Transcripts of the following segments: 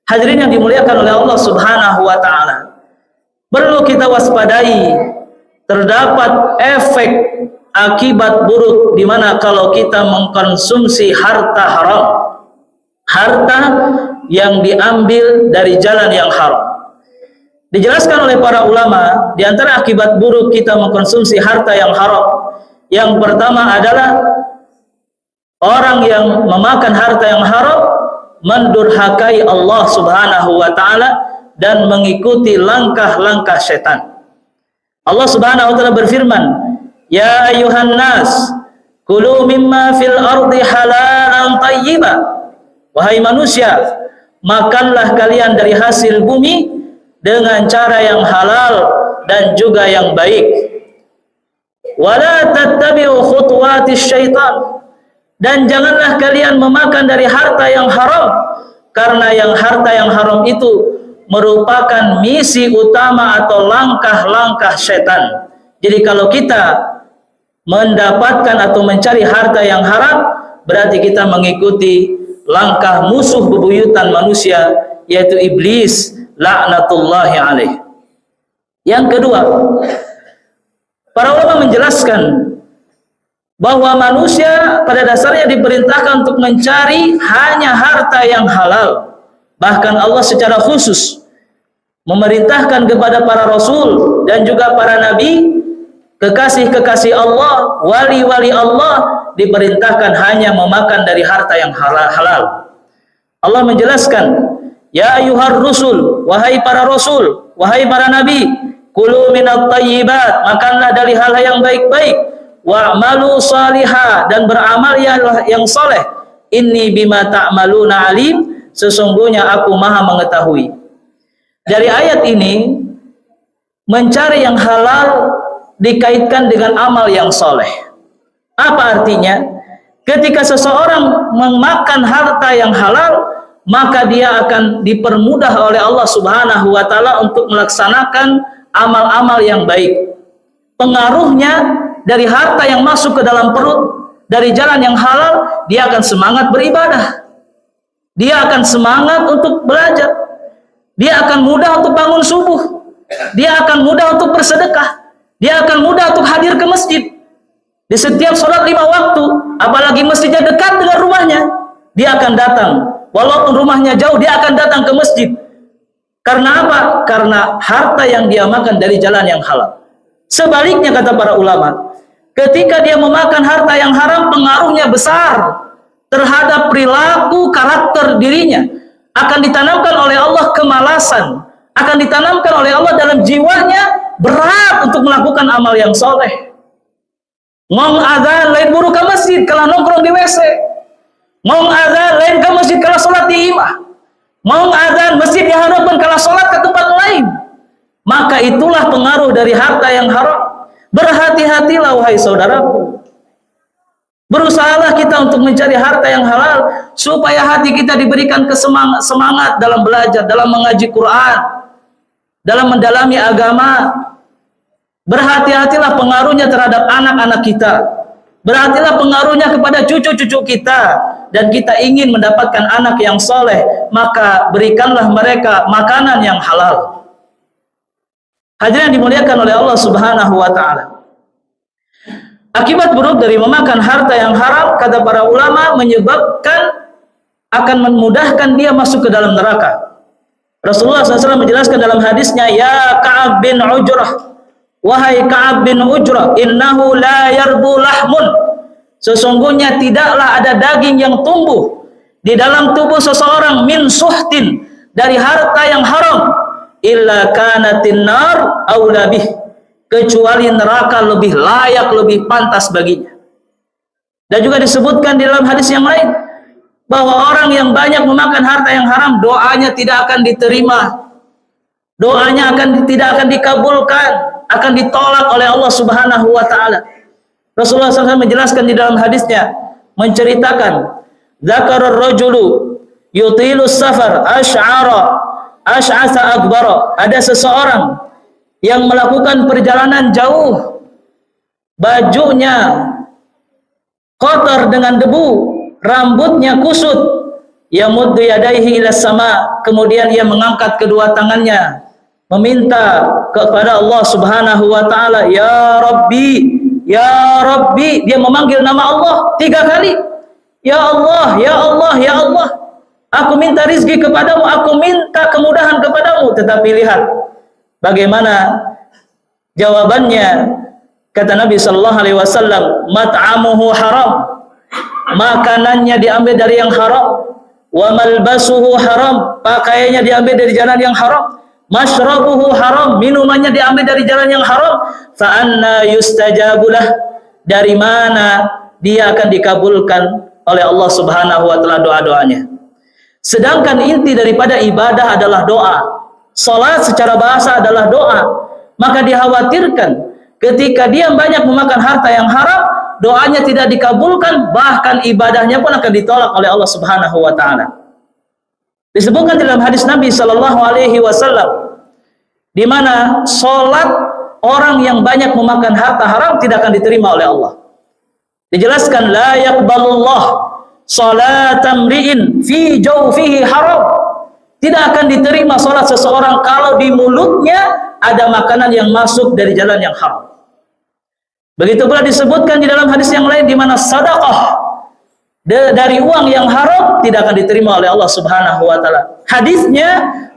Hadirin yang dimuliakan oleh Allah Subhanahu wa taala, perlu kita waspadai terdapat efek akibat buruk di mana kalau kita mengkonsumsi harta haram, harta yang diambil dari jalan yang haram. Dijelaskan oleh para ulama, di antara akibat buruk kita mengkonsumsi harta yang haram, yang pertama adalah orang yang memakan harta yang haram mendurhakai Allah Subhanahu wa taala dan mengikuti langkah-langkah setan. Allah Subhanahu wa taala berfirman, "Ya ayyuhan nas, kulu mimma fil ardi halalan thayyiba." Wahai manusia, makanlah kalian dari hasil bumi dengan cara yang halal dan juga yang baik. Wala tattabi'u khutuwatis syaitan. Dan janganlah kalian memakan dari harta yang haram, karena harta yang haram itu merupakan misi utama atau langkah-langkah setan. Jadi kalau kita mendapatkan atau mencari harta yang haram, berarti kita mengikuti langkah musuh bebuyutan manusia, yaitu iblis, laknatullahi alaih. Yang kedua, para ulama menjelaskan bahwa manusia pada dasarnya diperintahkan untuk mencari hanya harta yang halal. Bahkan Allah secara khusus memerintahkan kepada para rasul dan juga para nabi, kekasih-kekasih Allah, wali-wali Allah, diperintahkan hanya memakan dari harta yang halal. Allah menjelaskan, "Ya ayyuhar rusul, wahai para rasul, wahai para nabi, kulu minat thayyibat, makanlah dari hal yang baik-baik, wa'malu salihah, dan beramal yang soleh, inni bima ta'maluna alim, sesungguhnya aku maha mengetahui." Dari ayat ini, mencari yang halal dikaitkan dengan amal yang soleh. Apa artinya? Ketika seseorang memakan harta yang halal, maka dia akan dipermudah oleh Allah Subhanahu wa taala untuk melaksanakan amal-amal yang baik. Pengaruhnya dari harta yang masuk ke dalam perut dari jalan yang halal, dia akan semangat beribadah, dia akan semangat untuk belajar, dia akan mudah untuk bangun subuh, dia akan mudah untuk bersedekah, dia akan mudah untuk hadir ke masjid. Di setiap sholat 5 waktu, apalagi masjidnya dekat dengan rumahnya, dia akan datang. Walaupun rumahnya jauh, dia akan datang ke masjid. Karena apa? Karena harta yang dia makan dari jalan yang halal. Sebaliknya, kata para ulama, ketika dia memakan harta yang haram, pengaruhnya besar terhadap perilaku karakter dirinya. Akan ditanamkan oleh Allah kemalasan, akan ditanamkan oleh Allah dalam jiwanya berat untuk melakukan amal yang soleh. Ngong azan lain buru ke masjid kalau nongkrong di WC, ngong azan lain ke masjid kalau sholat di imah, ngong azan masjid di hadapan kalau sholat ke tempat lain. Maka itulah pengaruh dari harta yang haram. Berhati-hatilah wahai saudaraku. Berusahalah kita untuk mencari harta yang halal, supaya hati kita diberikan semangat dalam belajar, dalam mengaji Quran, dalam mendalami agama. Berhati-hatilah pengaruhnya terhadap anak-anak kita. Berhati-hatilah pengaruhnya kepada cucu-cucu kita. Dan kita ingin mendapatkan anak yang soleh, maka berikanlah mereka makanan yang halal. Hadirin yang dimuliakan oleh Allah Subhanahu wa taala. Akibat buruk dari memakan harta yang haram, kata para ulama, menyebabkan akan memudahkan dia masuk ke dalam neraka. Rasulullah SAW menjelaskan dalam hadisnya, "Ya Ka'ab bin Ujrah, wahai Ka'ab bin Ujrah, innahu la yarbu lahmun." Sesungguhnya tidaklah ada daging yang tumbuh di dalam tubuh seseorang min suhtin, dari harta yang haram, illa kanatin nar aula bih, kecuali neraka lebih layak, lebih pantas baginya. Dan juga disebutkan di dalam hadis yang lain bahwa orang yang banyak memakan harta yang haram, doanya tidak akan diterima, doanya tidak akan dikabulkan, akan ditolak oleh Allah Subhanahu wa taala. Rasulullah SAW menjelaskan di dalam hadisnya, menceritakan, "Dzakarar rajulu yutilu safar ash'asa akbara." Ada seseorang yang melakukan perjalanan jauh, bajunya kotor dengan debu, rambutnya kusut, yamuddu yadayhi ila sama, kemudian ia mengangkat kedua tangannya meminta kepada Allah Subhanahu wa taala, ya Rabbi, ya Rabbi. Dia memanggil nama Allah 3 kali. Ya Allah, ya Allah, ya Allah. Aku minta rizki kepadamu, aku minta kemudahan kepadamu. Tetapi lihat bagaimana jawabannya. Kata Nabi sallallahu alaihi wasallam, mat'amuhu haram. Makanannya diambil dari yang haram. Wa malbasuhu haram. Pakaiannya diambil dari jalan yang haram. Mashrabuhu haram. Minumannya diambil dari jalan yang haram. Fa anna yustajabulah. Dari mana dia akan dikabulkan oleh Allah Subhanahu wa taala doa-doanya. Sedangkan inti daripada ibadah adalah doa. Salat secara bahasa adalah doa. Maka dikhawatirkan ketika dia banyak memakan harta yang haram, doanya tidak dikabulkan, bahkan ibadahnya pun akan ditolak oleh Allah Subhanahu wa taala. Disebutkan dalam hadis Nabi sallallahu alaihi wasallam di mana salat orang yang banyak memakan harta haram tidak akan diterima oleh Allah. Dijelaskan la yaqbalullah salatam ri'in fi jawfihi haram. Tidak akan diterima salat seseorang kalau di mulutnya ada makanan yang masuk dari jalan yang haram. Begitu pula disebutkan di dalam hadis yang lain di mana sedekah dari uang yang haram tidak akan diterima oleh Allah Subhanahu wa taala. Hadisnya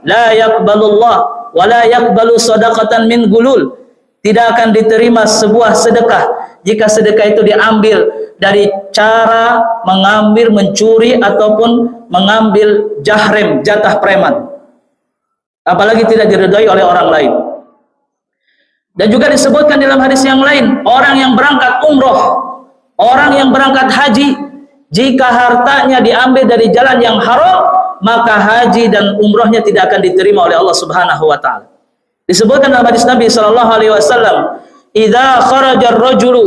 la yaqbalullah wa la yaqbalu shadaqatan min gulul. Tidak akan diterima sebuah sedekah jika sedekah itu diambil dari cara mengambil, mencuri ataupun mengambil jahrem, jatah preman. Apalagi tidak diridhai oleh orang lain. Dan juga disebutkan dalam hadis yang lain, orang yang berangkat umroh, orang yang berangkat haji, jika hartanya diambil dari jalan yang haram, maka haji dan umrohnya tidak akan diterima oleh Allah Subhanahu wa taala. Disebutkan dalam hadis Nabi sallallahu alaihi wasallam, "Idza kharaja ar-rajulu",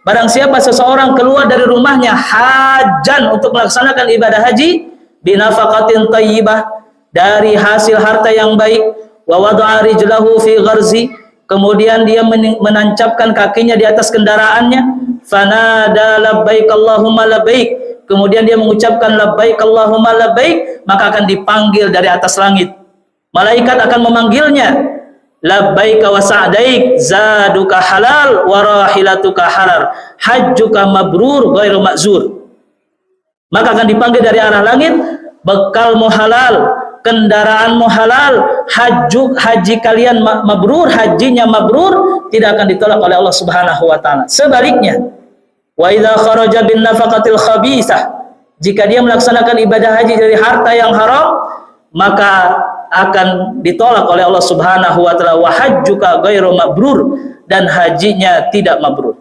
barang siapa seseorang keluar dari rumahnya hajan untuk melaksanakan ibadah haji, binafaqatin thayyibah, dari hasil harta yang baik, wa wada'a rijlahu fi gharzi, kemudian dia menancapkan kakinya di atas kendaraannya, fanada labbaik Allahumma labbaik, kemudian dia mengucapkan labbaik Allahumma labbaik, maka akan dipanggil dari atas langit. Malaikat akan memanggilnya, labbaika wa sa'daik, zaduka halal wa rahilatuka halal, hajjuka mabrur ghairu ma'zur. Maka akan dipanggil dari arah langit, bekalmu halal, kendaraanmu halal, haji kalian mabrur, hajinya mabrur, tidak akan ditolak oleh Allah Subhanahu wa taala. Sebaliknya, wa idza kharaja bin nafaqatil khabithah, jika dia melaksanakan ibadah haji dari harta yang haram, maka akan ditolak oleh Allah Subhanahu wa taala, wa hajjuka ghairu mabrur, dan hajinya tidak mabrur.